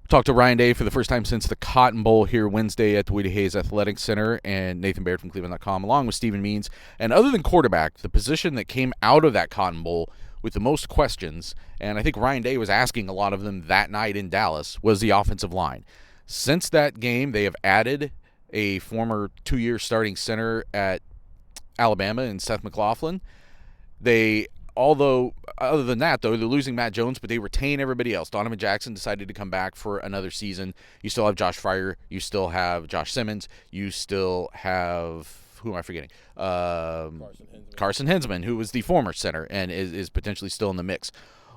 Talked to Ryan Day for the first time since the Cotton Bowl here Wednesday at the Woody Hayes Athletic Center, and Nathan Baird from cleveland.com, along with Stephen Means. And other than quarterback, the position that came out of that Cotton Bowl with the most questions, and I think Ryan Day was asking a lot of them that night in Dallas, was the offensive line. Since that game, they have added a former 2-year starting center at Alabama in Seth McLaughlin. Although, other than that, though, they're losing Matt Jones, but they retain everybody else. Donovan Jackson decided to come back for another season. You still have Josh Fryer. You still have Josh Simmons. You still have, who am I forgetting? Carson Hinsman, who was the former center and is potentially still in the mix.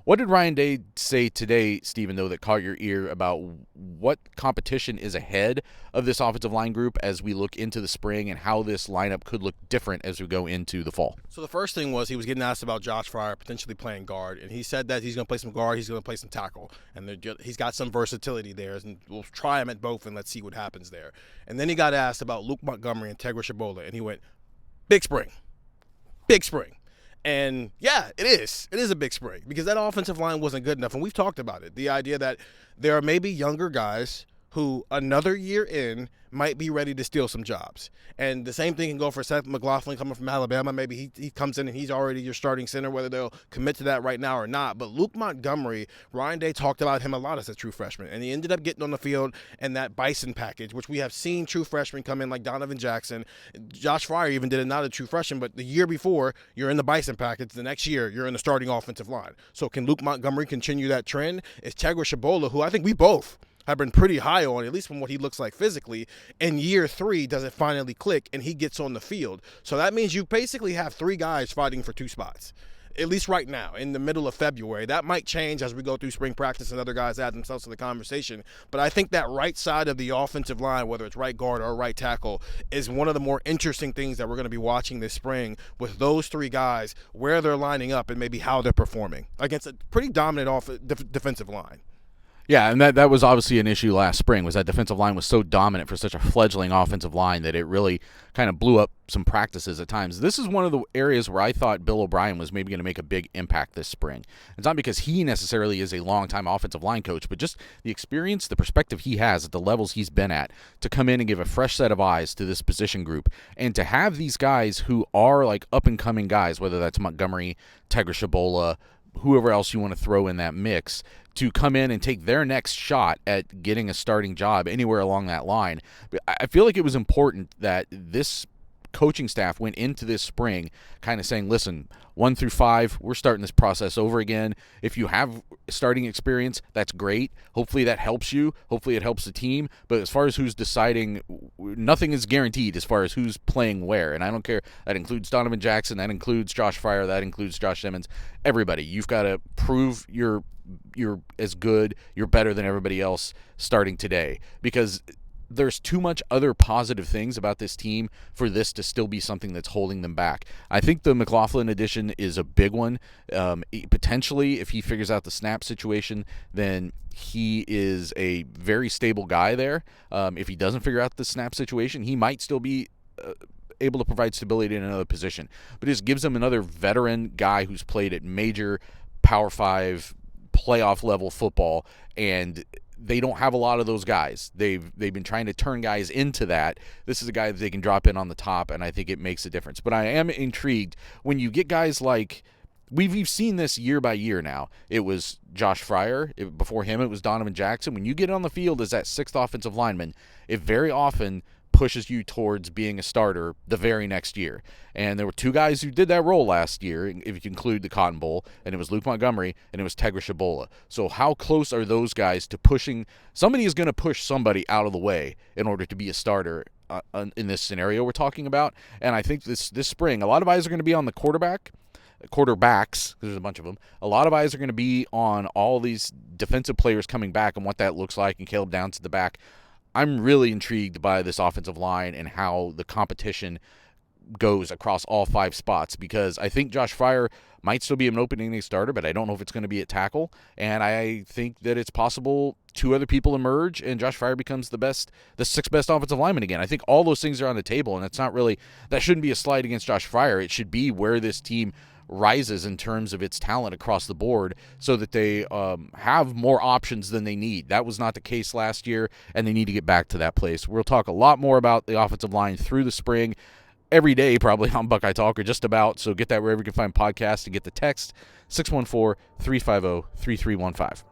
What did Ryan Day say today, Stephen, though, that caught your ear about what competition is ahead of this offensive line group as we look into the spring and how this lineup could look different as we go into the fall? So the first thing was he was getting asked about Josh Fryer potentially playing guard, and he said that he's going to play some guard, he's going to play some tackle, and he's got some versatility there, and we'll try him at both and let's see what happens there. And then he got asked about Luke Montgomery and Tegra Shabola, and he went, big spring. And, yeah, it is. It is a big spring because that offensive line wasn't good enough. And we've talked about it, the idea that there are maybe younger guys who another year in might be ready to steal some jobs. And the same thing can go for Seth McLaughlin coming from Alabama. Maybe he comes in and he's already your starting center, whether they'll commit to that right now or not. But Luke Montgomery, Ryan Day talked about him a lot as a true freshman. And he ended up getting on the field in that Bison package, which we have seen true freshmen come in like Donovan Jackson. Josh Fryer even did it, not a true freshman, but the year before, you're in the Bison package. The next year, you're in the starting offensive line. So can Luke Montgomery continue that trend? Is Tegra Shabola, who I think we both have been pretty high on, at least from what he looks like physically, in year 3 does it finally click and he gets on the field. So that means you basically have 3 guys fighting for 2 spots, at least right now, in the middle of February. That might change as we go through spring practice and other guys add themselves to the conversation. But I think that right side of the offensive line, whether it's right guard or right tackle, is one of the more interesting things that we're going to be watching this spring with those 3 guys, where they're lining up and maybe how they're performing against a pretty dominant defensive line. Yeah, and that was obviously an issue last spring, was that defensive line was so dominant for such a fledgling offensive line that it really kind of blew up some practices at times. This is one of the areas where I thought Bill O'Brien was maybe going to make a big impact this spring. It's not because he necessarily is a long-time offensive line coach, but just the experience, the perspective he has at the levels he's been at to come in and give a fresh set of eyes to this position group and to have these guys who are like up-and-coming guys, whether that's Montgomery, Tegra Shabola, whoever else you want to throw in that mix, to come in and take their next shot at getting a starting job anywhere along that line. I feel like it was important that this coaching staff went into this spring kind of saying, listen, 1 through 5, we're starting this process over again. If you have starting experience, that's great. Hopefully that helps you. Hopefully it helps the team. But as far as who's deciding, nothing is guaranteed as far as who's playing where. And I don't care. That includes Donovan Jackson. That includes Josh Fryer. That includes Josh Simmons. Everybody. You've got to prove you're as good, you're better than everybody else starting today, because there's too much other positive things about this team for this to still be something that's holding them back. I think the McLaughlin addition is a big one. Potentially, if he figures out the snap situation, then he is a very stable guy there. If he doesn't figure out the snap situation, he might still be able to provide stability in another position. But it just gives them another veteran guy who's played at major Power 5 playoff level football, and they don't have a lot of those guys. They've been trying to turn guys into that. This is a guy that they can drop in on the top, and I think it makes a difference. But I am intrigued when you get guys like we've seen this year by year now. It was Josh Fryer. Before him, it was Donovan Jackson. When you get on the field as that 6th offensive lineman, it very often pushes you towards being a starter the very next year. And there were 2 guys who did that role last year, if you include the Cotton Bowl, and it was Luke Montgomery and it was Tegra Shabola. So how close are those guys to pushing? Somebody is going to push somebody out of the way in order to be a starter in this scenario we're talking about. And I think this spring, a lot of eyes are going to be on the quarterbacks, there's a bunch of them. A lot of eyes are going to be on all these defensive players coming back and what that looks like, and Caleb Downs at the back. I'm really intrigued by this offensive line and how the competition goes across all 5 spots, because I think Josh Fryer might still be an opening day starter, but I don't know if it's going to be at tackle. And I think that it's possible 2 other people emerge and Josh Fryer becomes the 6th best offensive lineman again. I think all those things are on the table, and it's not really, that shouldn't be a slight against Josh Fryer. It should be where this team rises in terms of its talent across the board so that they have more options than they need. That was not the case last year, and they need to get back to that place. We'll talk a lot more about the offensive line through the spring, every day probably on Buckeye Talk or just about, so get that wherever you can find podcasts and get the text 614-350-3315.